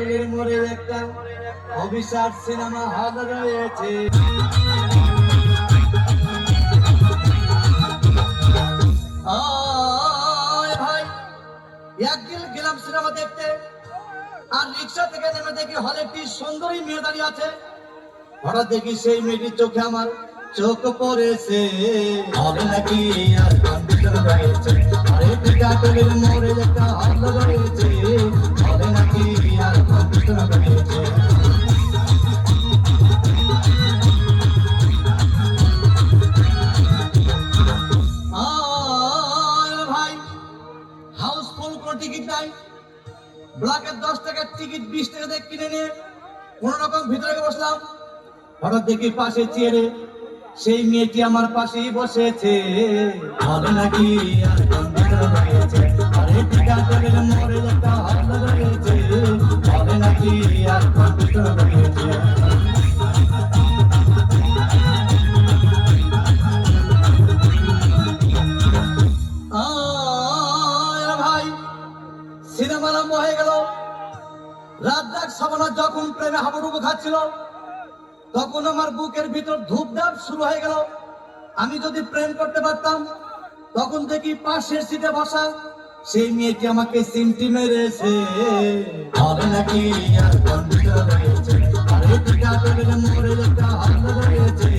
কাটলের মোড়ে একটা অভিশাপ সিনেমা হল রয়েছে। ভাই একদিন গেলাম সিনেমা দেখতে, আর রিক্সা থেকে নেমে দেখি হলে একটি সুন্দরী মেয়ে দাঁড়িয়ে আছে। হঠাৎ দেখি সেই মেয়েটির চোখে আমার চোখ পড়েছে। হবে নাকি আর কন্ডিশন রয়েছে, আরে কাটলের মোড়ে একটা হল রয়েছে। হবে নাকি আর কন্ডিশন রয়েছে। ভাই হাউসফুল কোন টিকিট নাই, ব্লকের 10 টাকার টিকিট 20 টাকা দিয়ে কিনে নিয়ে কোন রকম ভিতরে বসলাম। হঠাৎ দেখি পাশে চেয়ারে সেই মেয়েটি আমার পাশেই বসেছে। হবে নাকি আর কন্ডিশন রয়েছে, আরে কাটলের মোড়ে একটা হল রয়েছে। হবে নাকি আর কন্ডিশন রয়েছে। ভাই সিনেমা আরম্ভ হয়ে গেল। রাত ডাক সাবানা যখন প্রেমে হাবুডুবু খাচ্ছিল, তখন আমার বুকের ভিতর ধূপধাপ শুরু হয়ে গেল। আমি যদি প্রেম করতে পারতাম, তখন দেখি পাশের সিটে বসা সেই মেয়েটি আমাকে সিমটি মেরেছে। হবে নাকি আর কন্ডিশন রয়েছে, আরে কাটলের মোড়ে একটা হল রয়েছে।